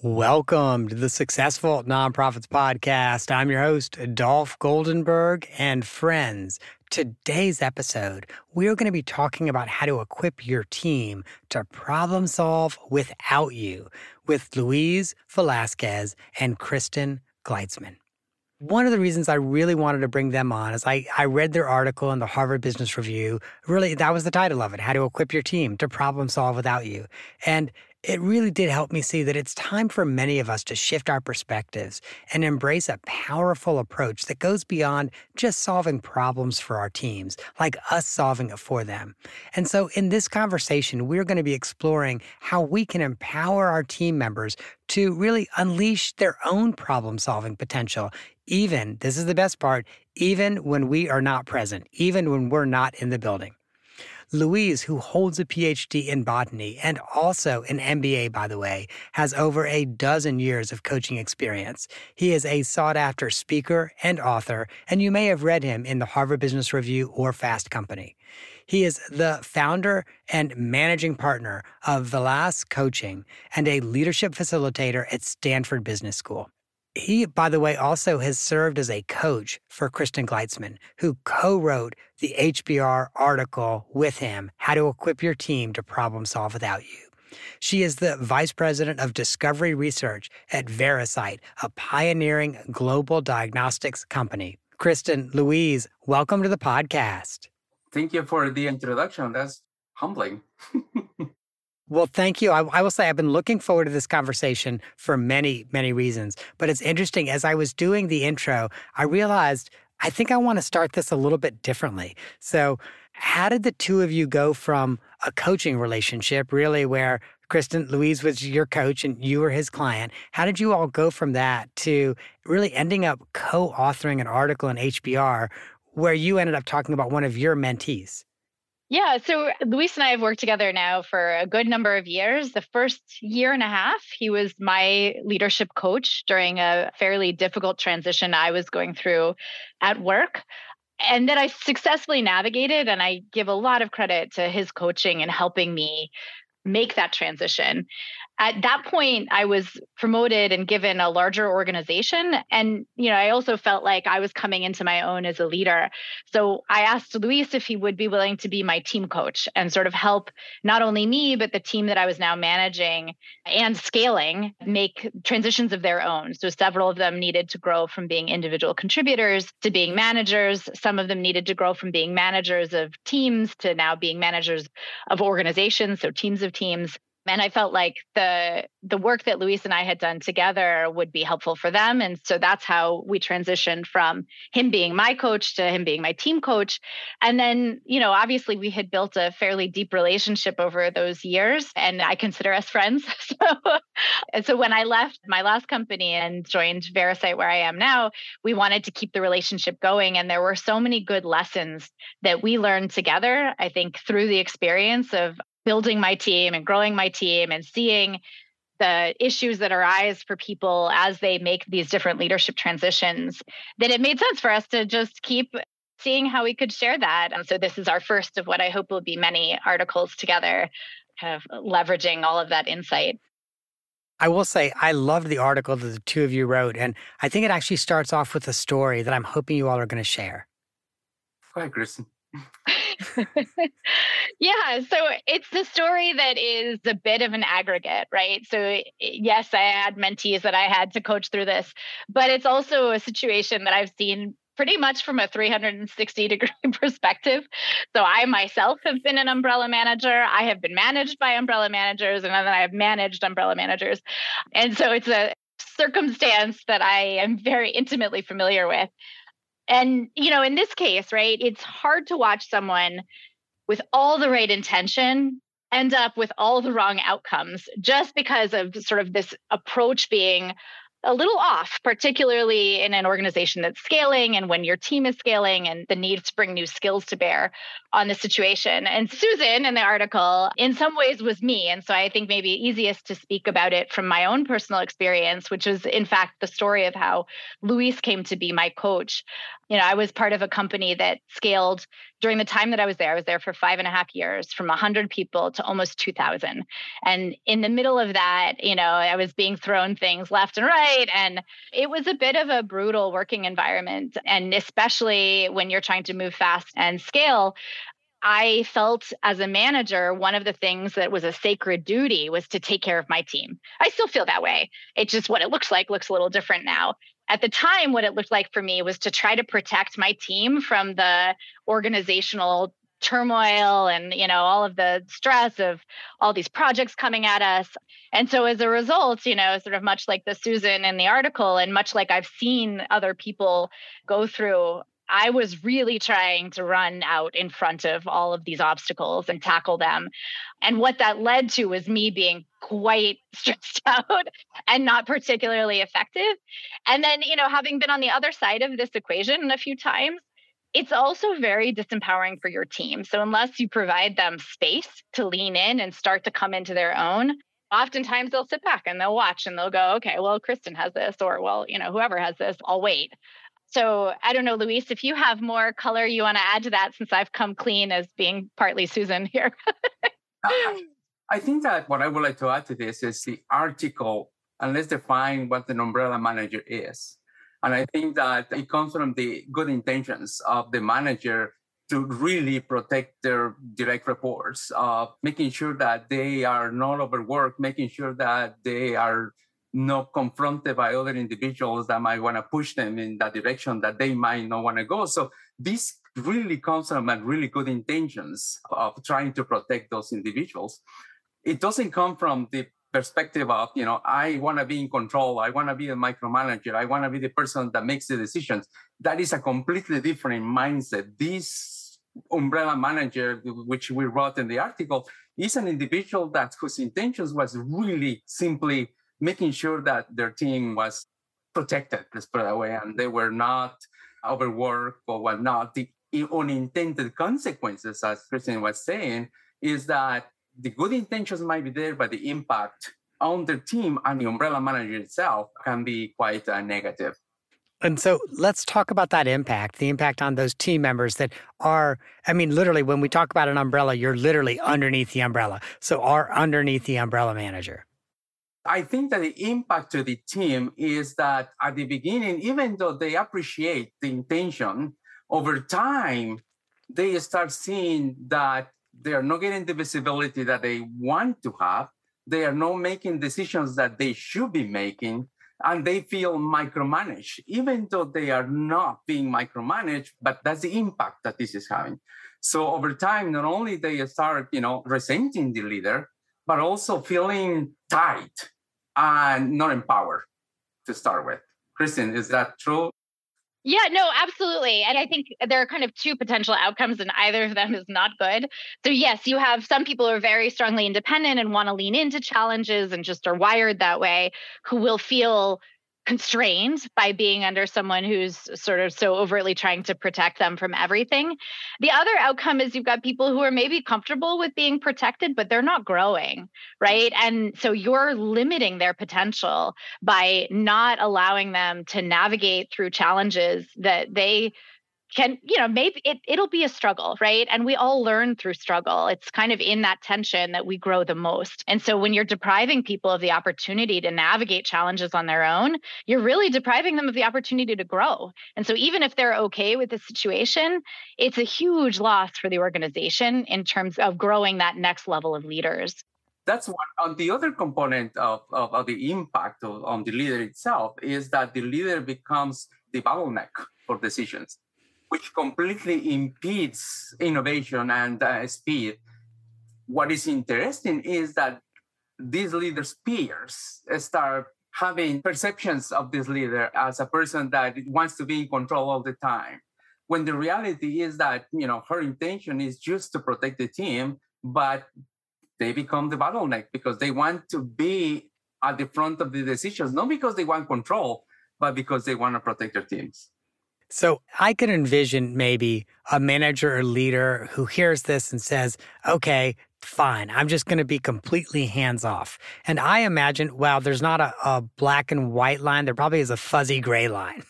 Welcome to the Successful Nonprofits Podcast. I'm your host, Dolph Goldenberg, and friends. Today's episode, we're going to be talking about how to equip your team to problem solve without you with Luis Velasquez and Kristin Gleitsman. One of the reasons I really wanted to bring them on is I read their article in the Harvard Business Review. Really, that was the title of it, How to Equip Your Team to Problem Solve Without You. And it really did help me see that it's time for many of us to shift our perspectives and embrace a powerful approach that goes beyond just solving problems for our teams, like us solving it for them. And so in this conversation, we're going to be exploring how we can empower our team members to really unleash their own problem-solving potential, even, this is the best part, even when we are not present, even when we're not in the building. Luis, who holds a PhD in botany and also an MBA, by the way, has over a dozen years of coaching experience. He is a sought-after speaker and author, and you may have read him in the Harvard Business Review or Fast Company. He is the founder and managing partner of Velasquez Coaching and a leadership facilitator at Stanford Business School. He, by the way, also has served as a coach for Kristin Gleitsman, who co-wrote the HBR article with him, How to Equip Your Team to Problem Solve Without You. She is the Vice President of Discovery Research at Veracyte, a pioneering global diagnostics company. Kristin, Luis, welcome to the podcast. Thank you for the introduction. That's humbling. Well, thank you. I will say I've been looking forward to this conversation for many, many reasons. But it's interesting, as I was doing the intro, I realized I think I want to start this a little bit differently. So how did the two of you go from a coaching relationship, really, where Kristin, Luis was your coach and you were his client? How did you all go from that to really ending up co-authoring an article in HBR where you ended up talking about one of your mentees? Yeah, so Luis and I have worked together now for a good number of years. The first year and a half, he was my leadership coach during a fairly difficult transition I was going through at work. And that I successfully navigated, and I give a lot of credit to his coaching and helping me make that transition. At that point, I was promoted and given a larger organization. And, I also felt like I was coming into my own as a leader. So I asked Luis if he would be willing to be my team coach and sort of help not only me, but the team that I was now managing and scaling make transitions of their own. So several of them needed to grow from being individual contributors to being managers. Some of them needed to grow from being managers of teams to now being managers of organizations, so teams of teams. And I felt like the work that Luis and I had done together would be helpful for them. And so that's how we transitioned from him being my coach to him being my team coach. And then, obviously we had built a fairly deep relationship over those years, and I consider us friends. So when I left my last company and joined Veracyte, where I am now, we wanted to keep the relationship going. And there were so many good lessons that we learned together, I think, through the experience of building my team and growing my team and seeing the issues that arise for people as they make these different leadership transitions, that it made sense for us to just keep seeing how we could share that. And so this is our first of what I hope will be many articles together, kind of leveraging all of that insight. I will say I loved the article that the two of you wrote, and I think it actually starts off with a story that I'm hoping you all are going to share. Go ahead, Kristin. Yeah, so it's the story that is a bit of an aggregate, right? So yes, I had mentees that I had to coach through this, but it's also a situation that I've seen pretty much from a 360-degree perspective. So I myself have been an umbrella manager. I have been managed by umbrella managers, and then I have managed umbrella managers. And so it's a circumstance that I am very intimately familiar with. And, in this case, right, it's hard to watch someone with all the right intention end up with all the wrong outcomes just because of sort of this approach being, a little off, particularly in an organization that's scaling and when your team is scaling and the need to bring new skills to bear on the situation. And Susan in the article, in some ways, was me. And so I think maybe easiest to speak about it from my own personal experience, which is, in fact, the story of how Luis came to be my coach. I was part of a company that scaled during the time that I was there. I was there for 5.5 years, from 100 people to almost 2,000. And in the middle of that, I was being thrown things left and right. And it was a bit of a brutal working environment. And especially when you're trying to move fast and scale, I felt as a manager, one of the things that was a sacred duty was to take care of my team. I still feel that way. It's just what it looks a little different now. At the time, what it looked like for me was to try to protect my team from the organizational turmoil and, all of the stress of all these projects coming at us. And so as a result, sort of much like the Susan in the article and much like I've seen other people go through, I was really trying to run out in front of all of these obstacles and tackle them. And what that led to was me being quite stressed out and not particularly effective. And then, having been on the other side of this equation a few times, it's also very disempowering for your team. So unless you provide them space to lean in and start to come into their own, oftentimes they'll sit back and they'll watch and they'll go, okay, well, Kristin has this, or, well, whoever has this, I'll wait. So I don't know, Luis, if you have more color you want to add to that, since I've come clean as being partly Susan here. I think that what I would like to add to this is the article, and let's define what an umbrella manager is. And I think that it comes from the good intentions of the manager to really protect their direct reports, making sure that they are not overworked, making sure that they are not confronted by other individuals that might want to push them in that direction that they might not want to go. So this really comes from really good intentions of trying to protect those individuals. It doesn't come from the perspective of, I want to be in control. I want to be a micromanager. I want to be the person that makes the decisions. That is a completely different mindset. This umbrella manager, which we wrote in the article, is an individual whose intentions was really simply making sure that their team was protected, let's put it that way, and they were not overworked or whatnot. The unintended consequences, as Kristin was saying, is that the good intentions might be there, but the impact on the team and the umbrella manager itself can be quite negative. And so let's talk about that impact, the impact on those team members that are, literally, when we talk about an umbrella, you're literally underneath the umbrella. So are underneath the umbrella manager. I think that the impact to the team is that at the beginning, even though they appreciate the intention, over time, they start seeing that they are not getting the visibility that they want to have. They are not making decisions that they should be making, and they feel micromanaged, even though they are not being micromanaged, but that's the impact that this is having. So over time, not only they start, resenting the leader, but also feeling tight and not empowered to start with. Kristin, is that true? Yeah, no, absolutely. And I think there are kind of two potential outcomes, and either of them is not good. So yes, you have some people who are very strongly independent and want to lean into challenges and just are wired that way, who will feel constrained by being under someone who's sort of so overtly trying to protect them from everything. The other outcome is you've got people who are maybe comfortable with being protected, but they're not growing, right? And so you're limiting their potential by not allowing them to navigate through challenges that they can, maybe it'll be a struggle, right? And we all learn through struggle. It's kind of in that tension that we grow the most. And so when you're depriving people of the opportunity to navigate challenges on their own, you're really depriving them of the opportunity to grow. And so even if they're okay with the situation, it's a huge loss for the organization in terms of growing that next level of leaders. That's one. On the other component of the impact on the leader itself is that the leader becomes the bottleneck for decisions, which completely impedes innovation and speed. What is interesting is that these leaders' peers start having perceptions of this leader as a person that wants to be in control all the time, when the reality is that, her intention is just to protect the team, but they become the bottleneck because they want to be at the front of the decisions, not because they want control, but because they want to protect their teams. So I could envision maybe a manager or leader who hears this and says, okay, fine, I'm just going to be completely hands off. And I imagine, well, there's not a black and white line. There probably is a fuzzy gray line.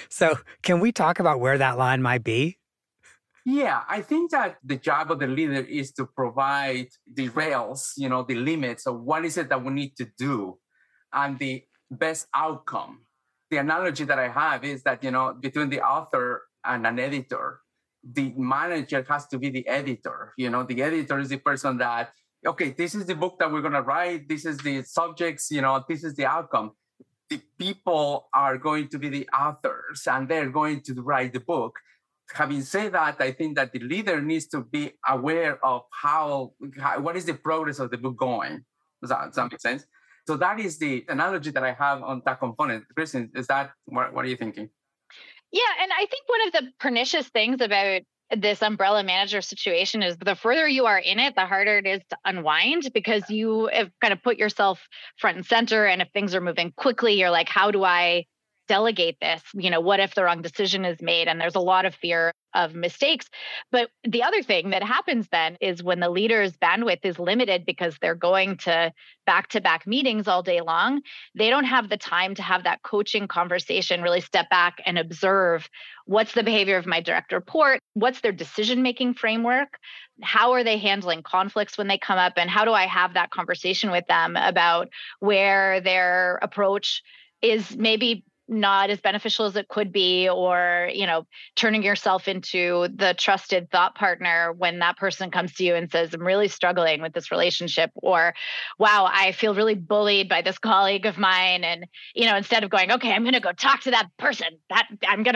So can we talk about where that line might be? Yeah, I think that the job of the leader is to provide the rails, the limits of what is it that we need to do and the best outcome. The analogy that I have is that, between the author and an editor, the manager has to be the editor. The editor is the person that, okay, this is the book that we're going to write. This is the subjects, this is the outcome. The people are going to be the authors and they're going to write the book. Having said that, I think that the leader needs to be aware of what is the progress of the book going. Does that make sense? So that is the analogy that I have on that component. Kristin, is that, what are you thinking? Yeah, and I think one of the pernicious things about this umbrella manager situation is the further you are in it, the harder it is to unwind because you have kind of put yourself front and center. And if things are moving quickly, you're like, how do I delegate this? What if the wrong decision is made? And there's a lot of fear of mistakes. But the other thing that happens then is when the leader's bandwidth is limited because they're going to back-to-back meetings all day long, they don't have the time to have that coaching conversation, really step back and observe what's the behavior of my direct report, what's their decision-making framework, how are they handling conflicts when they come up, and how do I have that conversation with them about where their approach is maybe not as beneficial as it could be, or, turning yourself into the trusted thought partner when that person comes to you and says, I'm really struggling with this relationship, or, wow, I feel really bullied by this colleague of mine. And, instead of going, okay, I'm going to go talk to that person, that I'm going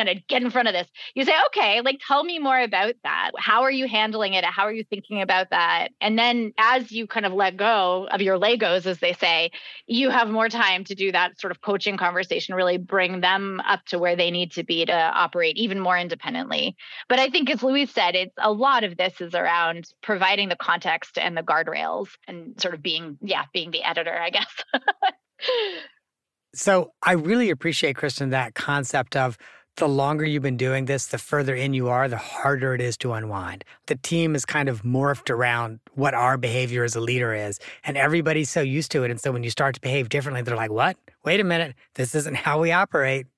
to get in front of this. You say, okay, tell me more about that. How are you handling it? How are you thinking about that? And then as you kind of let go of your Legos, as they say, you have more time to do that sort of coaching conversation, really bring them up to where they need to be to operate even more independently. But I think, as Luis said, it's a lot of this is around providing the context and the guardrails and sort of being the editor, I guess. So I really appreciate, Kristin, that concept of the longer you've been doing this, the further in you are, the harder it is to unwind. The team is kind of morphed around what our behavior as a leader is, and everybody's so used to it. And so when you start to behave differently, they're like, what? Wait a minute, this isn't how we operate.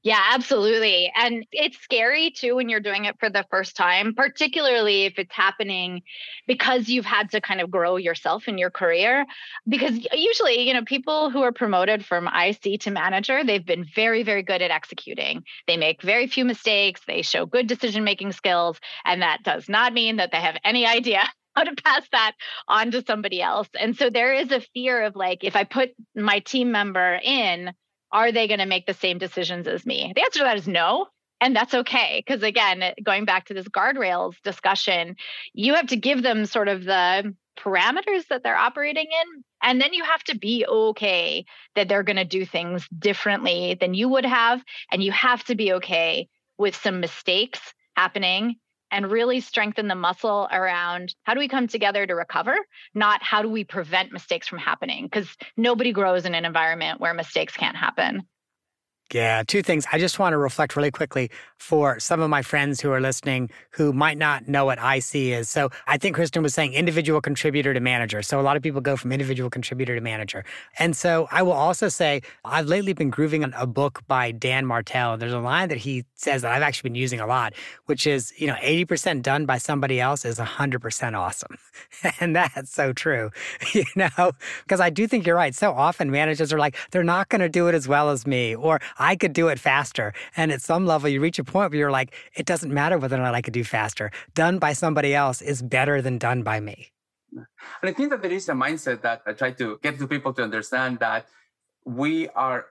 Yeah, absolutely. And it's scary too when you're doing it for the first time, particularly if it's happening because you've had to kind of grow yourself in your career. Because usually, people who are promoted from IC to manager, they've been very, very good at executing. They make very few mistakes. They show good decision-making skills. And that does not mean that they have any idea how to pass that on to somebody else. And so there is a fear of if I put my team member in, are they going to make the same decisions as me? The answer to that is no. And that's okay. Because again, going back to this guardrails discussion, you have to give them sort of the parameters that they're operating in. And then you have to be okay that they're going to do things differently than you would have. And you have to be okay with some mistakes happening and really strengthen the muscle around how do we come together to recover, not how do we prevent mistakes from happening, because nobody grows in an environment where mistakes can't happen. Yeah, two things. I just want to reflect really quickly for some of my friends who are listening who might not know what IC is. So I think Kristin was saying individual contributor to manager. So a lot of people go from individual contributor to manager. And so I will also say I've lately been grooving on a book by Dan Martell. There's a line that he says that I've actually been using a lot, which is, 80% done by somebody else is 100% awesome. And that's so true, because I do think you're right. So often managers are like, they're not going to do it as well as me, or I could do it faster. And at some level, you reach a point where you're like, it doesn't matter whether or not I could do faster. Done by somebody else is better than done by me. And I think that there is a mindset that I try to get to people to understand that we are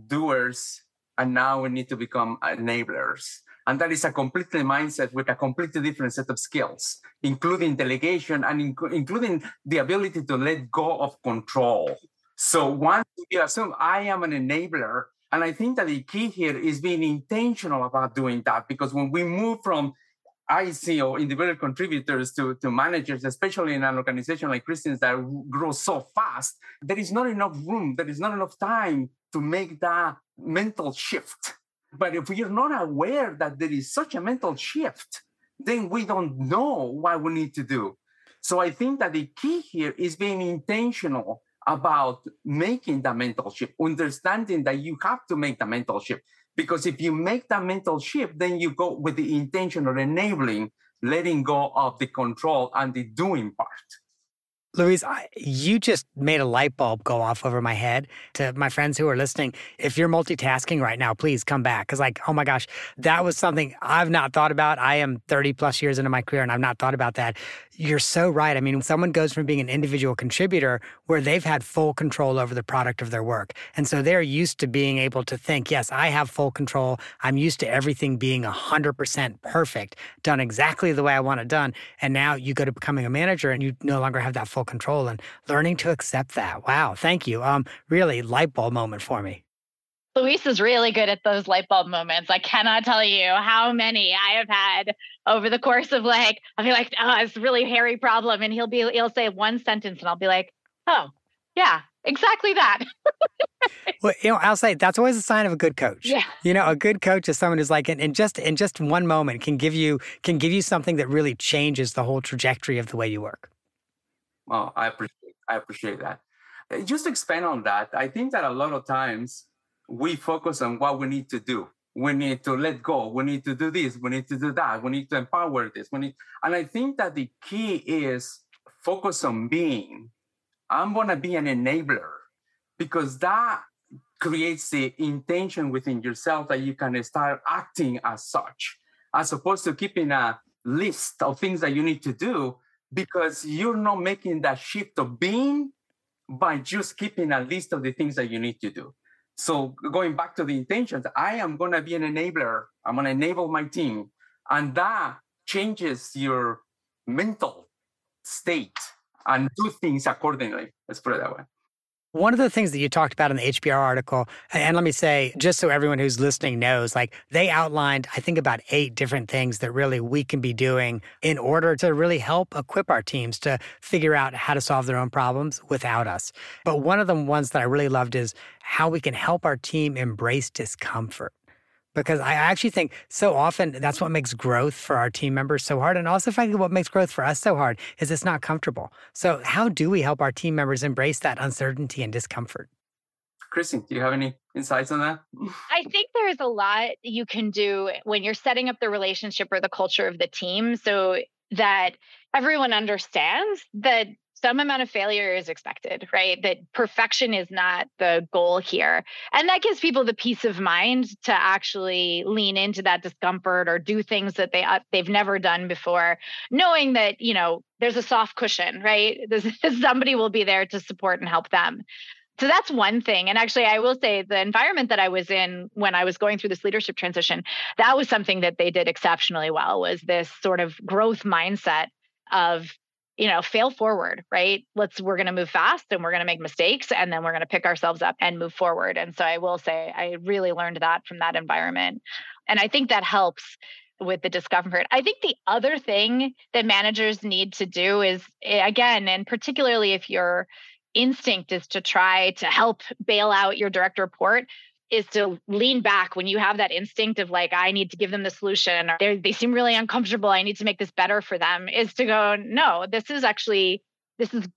doers and now we need to become enablers. And that is a completely mindset with a completely different set of skills, including delegation and including the ability to let go of control. So once you assume I am an enabler, and I think that the key here is being intentional about doing that, because when we move from I see individual contributors to managers, especially in an organization like Kristin's that grows so fast, there is not enough room, there is not enough time to make that mental shift. But if we are not aware that there is such a mental shift, then we don't know what we need to do. So I think that the key here is being intentional about making the mental shift, understanding that you have to make the mental shift. Because if you make that mental shift, then you go with the intention of enabling, letting go of the control and the doing part. Luis, you just made a light bulb go off over my head. To my friends who are listening, if you're multitasking right now, please come back. Because oh my gosh, that was something I've not thought about. I am 30 plus years into my career and I've not thought about that. You're so right. I mean, someone goes from being an individual contributor where they've had full control over the product of their work. And so they're used to being able to think, yes, I have full control. I'm used to everything being 100% perfect, done exactly the way I want it done. And now you go to becoming a manager and you no longer have that full control and learning to accept that. Wow. Thank you. Really light bulb moment for me. Luis is really good at those light bulb moments. I cannot tell you how many I have had over the course of I'll be like, oh, it's a really hairy problem. And he'll say one sentence and I'll be like, oh, yeah, exactly that. Well, I'll say that's always a sign of a good coach. Yeah. A good coach is someone who's in just one moment can give you something that really changes the whole trajectory of the way you work. Well, I appreciate that. Just to expand on that, I think that a lot of times we focus on what we need to do. We need to let go. We need to do this. We need to do that. We need to empower this. And I think that the key is focus on being. I'm going to be an enabler because that creates the intention within yourself that you can start acting as such, as opposed to keeping a list of things that you need to do because you're not making that shift of being by just keeping a list of the things that you need to do. So going back to the intentions, I am going to be an enabler. I'm going to enable my team. And that changes your mental state and do things accordingly. Let's put it that way. One of the things that you talked about in the HBR article, and let me say, just so everyone who's listening knows, they outlined, I think, about 8 different things that really we can be doing in order to really help equip our teams to figure out how to solve their own problems without us. But one of the ones that I really loved is how we can help our team embrace discomfort. Because I actually think so often that's what makes growth for our team members so hard. And also, frankly, what makes growth for us so hard is it's not comfortable. So how do we help our team members embrace that uncertainty and discomfort? Kristin, do you have any insights on that? I think there's a lot you can do when you're setting up the relationship or the culture of the team so that everyone understands that some amount of failure is expected, right? That perfection is not the goal here. And that gives people the peace of mind to actually lean into that discomfort or do things that they've never done before, knowing that, there's a soft cushion, right? Somebody will be there to support and help them. So that's one thing. And actually, I will say the environment that I was in when I was going through this leadership transition, that was something that they did exceptionally well, was this sort of growth mindset of, fail forward, right? We're going to move fast and we're going to make mistakes and then we're going to pick ourselves up and move forward. And so I will say I really learned that from that environment. And I think that helps with the discomfort. I think the other thing that managers need to do is, again, and particularly if your instinct is to try to help bail out your direct report, is to lean back when you have that instinct of I need to give them the solution, or they seem really uncomfortable, I need to make this better for them, is to go, no, this is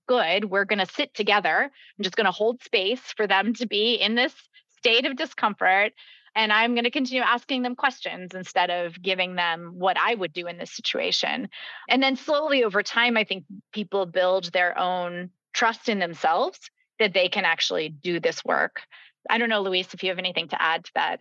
good. We're going to sit together. I'm just going to hold space for them to be in this state of discomfort. And I'm going to continue asking them questions instead of giving them what I would do in this situation. And then slowly over time, I think people build their own trust in themselves that they can actually do this work. I don't know, Luis, if you have anything to add to that.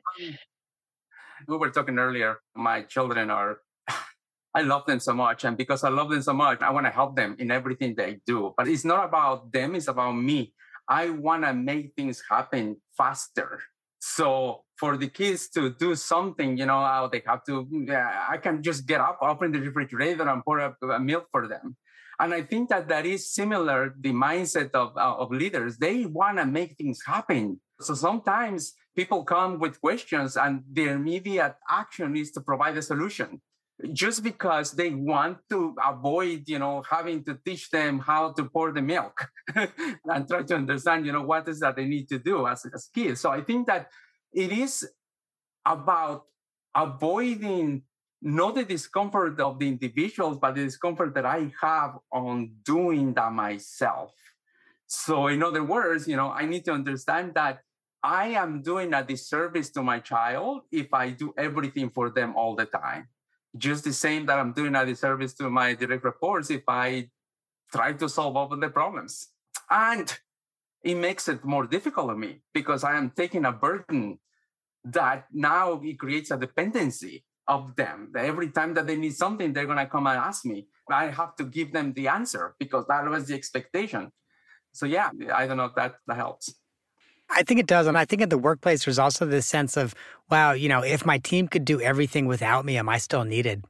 We were talking earlier, my children I love them so much. And because I love them so much, I want to help them in everything they do. But it's not about them, it's about me. I want to make things happen faster. So for the kids to do something, how they have to, I can just get up, open the refrigerator and pour up a milk for them. And I think that is similar, the mindset of leaders. They want to make things happen. So sometimes people come with questions and their immediate action is to provide a solution. just because they want to avoid, having to teach them how to pour the milk and try to understand, what is that they need to do as kids. So I think that it is about avoiding not the discomfort of the individuals, but the discomfort that I have on doing that myself. So in other words, I need to understand that I am doing a disservice to my child if I do everything for them all the time. Just the same that I'm doing a disservice to my direct reports if I try to solve all of the problems. And it makes it more difficult on me because I am taking a burden that now it creates a dependency of them. That every time that they need something, they're going to come and ask me. I have to give them the answer because that was the expectation. So yeah, I don't know if that helps. I think it does. And I think in the workplace, there's also this sense of, wow, if my team could do everything without me, am I still needed?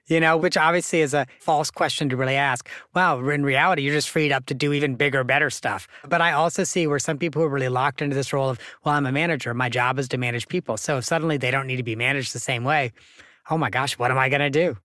Which obviously is a false question to really ask. Well, in reality, you're just freed up to do even bigger, better stuff. But I also see where some people are really locked into this role of, well, I'm a manager. My job is to manage people. So if suddenly they don't need to be managed the same way, oh my gosh, what am I going to do?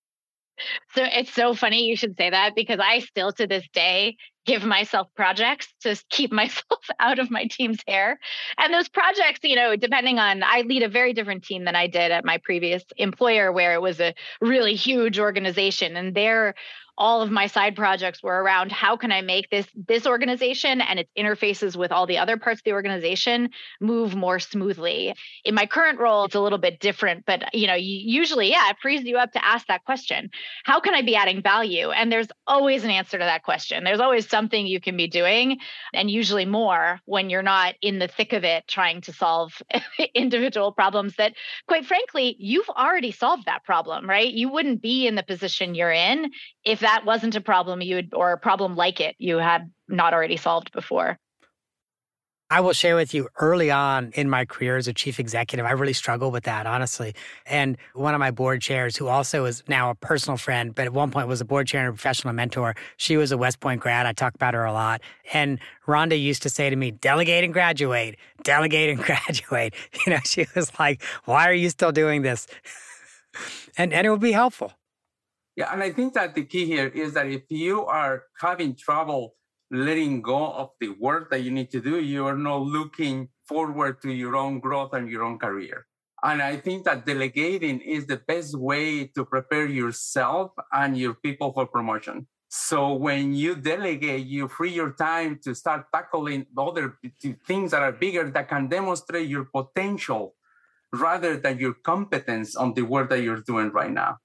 So it's so funny you should say that because I still to this day give myself projects to keep myself out of my team's hair. And those projects, depending on, I lead a very different team than I did at my previous employer where it was a really huge organization. And all of my side projects were around how can I make this organization and its interfaces with all the other parts of the organization move more smoothly. In my current role, it's a little bit different, but usually, it frees you up to ask that question. How can I be adding value? And there's always an answer to that question. There's always something you can be doing, and usually more when you're not in the thick of it trying to solve individual problems that, quite frankly, you've already solved that problem, right? You wouldn't be in the position you're in if that wasn't a problem or a problem like it you had not already solved before. I will share with you early on in my career as a chief executive, I really struggled with that, honestly. And one of my board chairs, who also is now a personal friend, but at one point was a board chair and a professional mentor, she was a West Point grad. I talk about her a lot. And Rhonda used to say to me, delegate and graduate, delegate and graduate. She was like, why are you still doing this? And it would be helpful. Yeah, and I think that the key here is that if you are having trouble letting go of the work that you need to do, you are not looking forward to your own growth and your own career. And I think that delegating is the best way to prepare yourself and your people for promotion. So when you delegate, you free your time to start tackling other things that are bigger that can demonstrate your potential rather than your competence on the work that you're doing right now.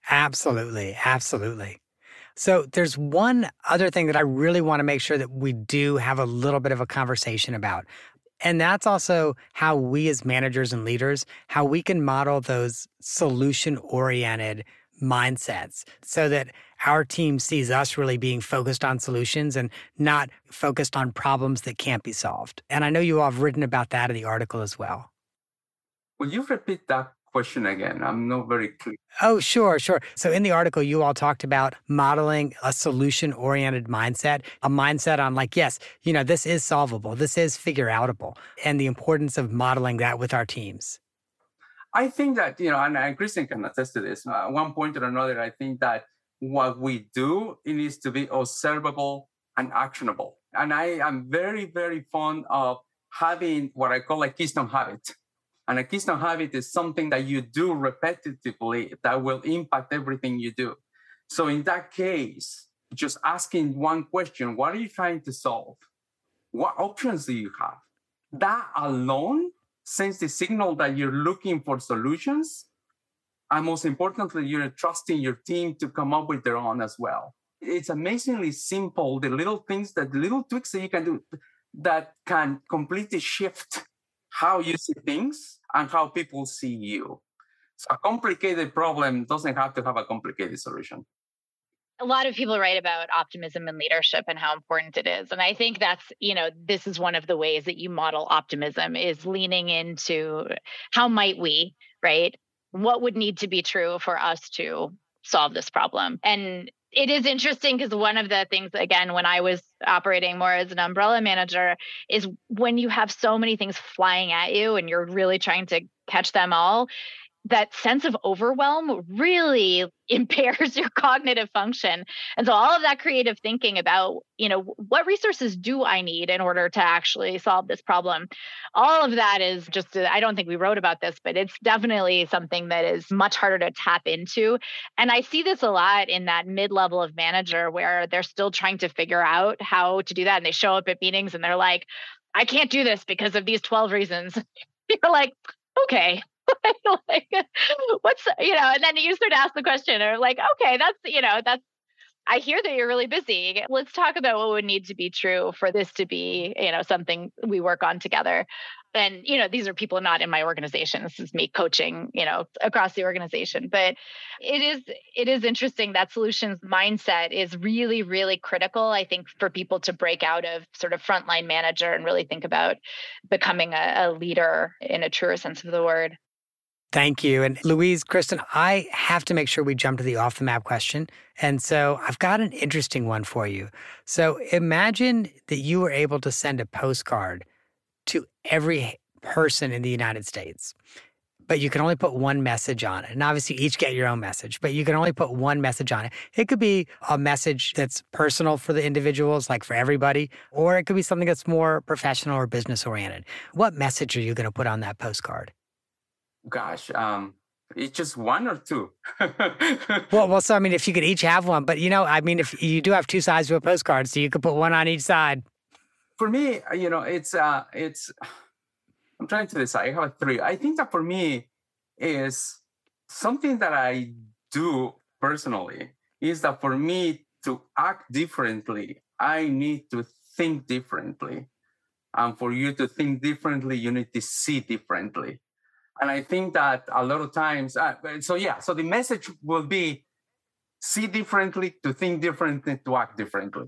Absolutely. Absolutely. So there's one other thing that I really want to make sure that we do have a little bit of a conversation about. And that's also how we as managers and leaders, how we can model those solution-oriented mindsets so that our team sees us really being focused on solutions and not focused on problems that can't be solved. And I know you all have written about that in the article as well. Will you repeat that question again? I'm not very clear. Oh, sure. So in the article, you all talked about modeling a solution-oriented mindset, a mindset on yes, this is solvable, this is figure-outable, and the importance of modeling that with our teams. I think that, and Kristin can attest to this, at one point or another, I think that what we do, it needs to be observable and actionable. And I am very, very fond of having what I call a keystone habit. And a keystone habit is something that you do repetitively that will impact everything you do. So in that case, just asking one question, what are you trying to solve? What options do you have? That alone sends the signal that you're looking for solutions. And most importantly, you're trusting your team to come up with their own as well. It's amazingly simple, the little tweaks that you can do that can completely shift how you see things and how people see you. So a complicated problem doesn't have to have a complicated solution. A lot of people write about optimism and leadership and how important it is. And I think that's, this is one of the ways that you model optimism is leaning into how might we, right? What would need to be true for us to solve this problem? And it is interesting because one of the things, again, when I was operating more as an umbrella manager, is when you have so many things flying at you and you're really trying to catch them all, that sense of overwhelm really impairs your cognitive function. And so all of that creative thinking about, what resources do I need in order to actually solve this problem? All of that is just, I don't think we wrote about this, but it's definitely something that is much harder to tap into. And I see this a lot in that mid-level of manager where they're still trying to figure out how to do that. And they show up at meetings and they're like, I can't do this because of these 12 reasons. You're like, okay. Like, and then you start to ask the question or like, okay, that's, I hear that you're really busy. Let's talk about what would need to be true for this to be, something we work on together. And, these are people not in my organization. This is me coaching, across the organization. But it is interesting that solutions mindset is really, really critical, I think, for people to break out of sort of frontline manager and really think about becoming a leader in a truer sense of the word. Thank you. And Luis, Kristin, I have to make sure we jump to the off the map question. And so I've got an interesting one for you. So imagine that you were able to send a postcard to every person in the United States, but you can only put one message on it. And obviously you each get your own message, but you can only put one message on it. It could be a message that's personal for the individuals, like for everybody, or it could be something that's more professional or business oriented. What message are you going to put on that postcard? Gosh, it's just one or two. well, so I mean, if you could each have one, but if you do have two sides to a postcard, so you could put one on each side. For me, it's I'm trying to decide. I have three. I think that for me is something that I do personally is that for me to act differently, I need to think differently. And for you to think differently, you need to see differently. And I think that a lot of times, so the message will be see differently, to think differently, to act differently.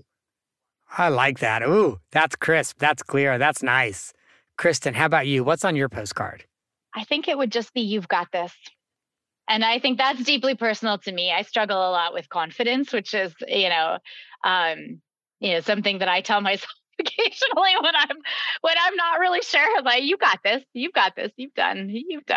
I like that. Ooh, that's crisp. That's clear. That's nice. Kristin, how about you? What's on your postcard? I think it would just be, you've got this. And I think that's deeply personal to me. I struggle a lot with confidence, which is, something that I tell myself occasionally when I'm not really sure. Like, you got this, you've done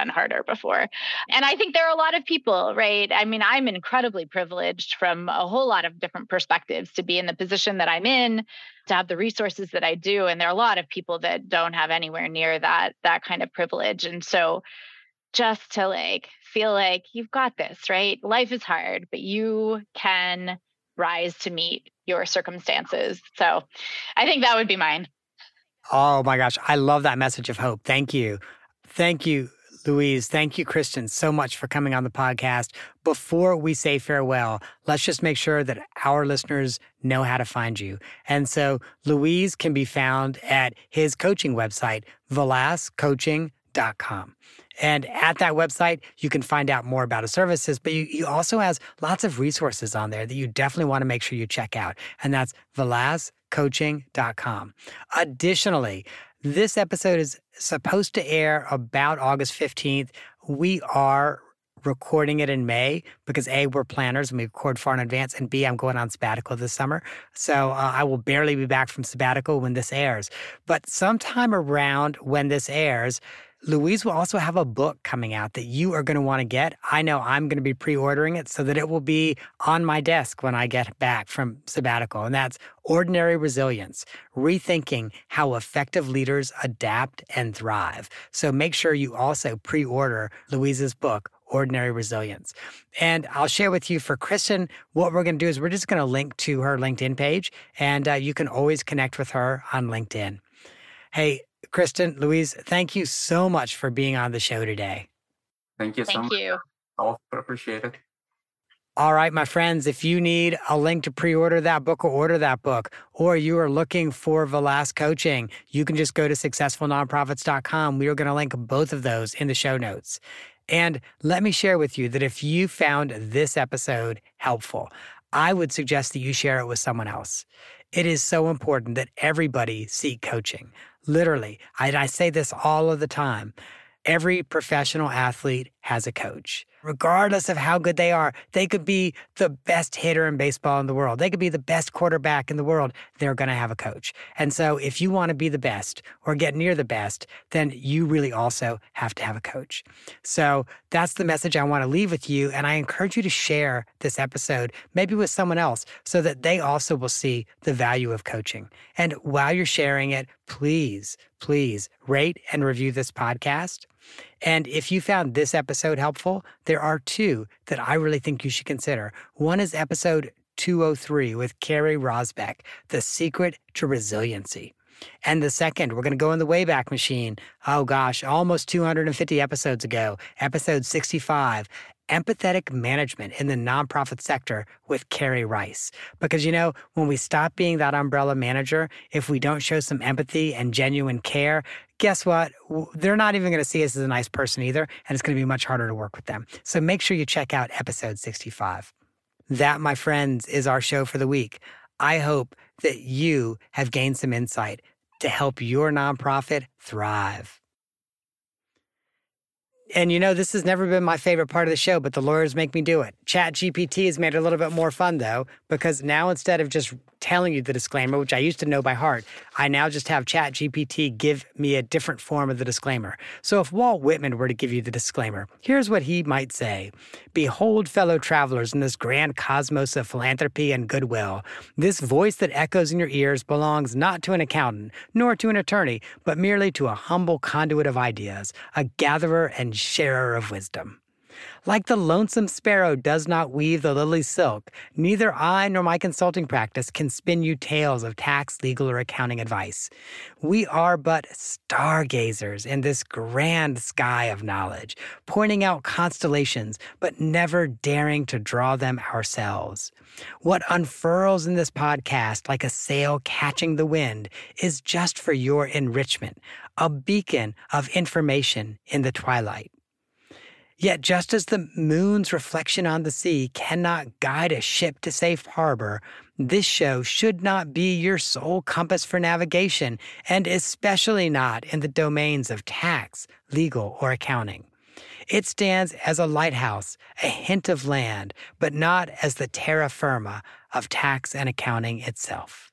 harder before. And I think there are a lot of people, right? I mean, I'm incredibly privileged from a whole lot of different perspectives to be in the position that I'm in, to have the resources that I do. And there are a lot of people that don't have anywhere near that kind of privilege. And so just to feel like you've got this, right? Life is hard, but you can rise to meet your circumstances. So I think that would be mine. Oh my gosh. I love that message of hope. Thank you. Thank you, Luis. Thank you, Kristin, so much for coming on the podcast. Before we say farewell, let's just make sure that our listeners know how to find you. And so Luis can be found at his coaching website, velascoaching.com. And at that website, you can find out more about his services, but he also has lots of resources on there that you definitely want to make sure you check out. And that's velascoaching.com. Additionally, this episode is supposed to air about August 15th. We are recording it in May because A, we're planners and we record far in advance, and B, I'm going on sabbatical this summer. So I will barely be back from sabbatical when this airs. But sometime around when this airs, Luis will also have a book coming out that you are going to want to get. I know I'm going to be pre-ordering it so that it will be on my desk when I get back from sabbatical. And that's Ordinary Resilience, Rethinking How Effective Leaders Adapt and Thrive. So make sure you also pre-order Luis's book, Ordinary Resilience. And I'll share with you for Kristin, what we're going to do is we're just going to link to her LinkedIn page, and you can always connect with her on LinkedIn. Hey, Kristin, Luis, thank you so much for being on the show today. Thank you so much. Thank you. I appreciate it. All right, my friends, if you need a link to pre-order that book or order that book, or you are looking for Velasquez Coaching, you can just go to successfulnonprofits.com. We are going to link both of those in the show notes. And let me share with you that if you found this episode helpful, I would suggest that you share it with someone else. It is so important that everybody seek coaching. Literally, I say this all of the time. Every professional athlete has a coach. regardless of how good they are. They could be the best hitter in baseball in the world. They could be the best quarterback in the world. They're going to have a coach. And so if you want to be the best or get near the best, then you really also have to have a coach. So that's the message I want to leave with you. And I encourage you to share this episode, maybe with someone else, so that they also will see the value of coaching. And while you're sharing it, please rate and review this podcast. And if you found this episode helpful, there are two that I really think you should consider. One is episode 203 with Carrie Rosbeck, The Secret to Resiliency. And the second, we're going to go in the Wayback Machine. Oh gosh, almost 250 episodes ago, episode 65, Empathetic Management in the Nonprofit Sector with Carrie Rice. Because, when we stop being that umbrella manager, if we don't show some empathy and genuine care, guess what? They're not even going to see us as a nice person either, and it's going to be much harder to work with them. So make sure you check out episode 65. That, my friends, is our show for the week. I hope that you have gained some insight to help your nonprofit thrive. And this has never been my favorite part of the show, but the lawyers make me do it. ChatGPT has made it a little bit more fun, though, because now instead of just telling you the disclaimer, which I used to know by heart, I now just have ChatGPT give me a different form of the disclaimer. So if Walt Whitman were to give you the disclaimer, here's what he might say. Behold, fellow travelers, in this grand cosmos of philanthropy and goodwill, this voice that echoes in your ears belongs not to an accountant, nor to an attorney, but merely to a humble conduit of ideas, a gatherer and sharer of wisdom. Like the lonesome sparrow does not weave the lily's silk, neither I nor my consulting practice can spin you tales of tax, legal, or accounting advice. We are but stargazers in this grand sky of knowledge, pointing out constellations, but never daring to draw them ourselves. What unfurls in this podcast like a sail catching the wind is just for your enrichment, a beacon of information in the twilight. Yet just as the moon's reflection on the sea cannot guide a ship to safe harbor, this show should not be your sole compass for navigation, and especially not in the domains of tax, legal, or accounting. It stands as a lighthouse, a hint of land, but not as the terra firma of tax and accounting itself.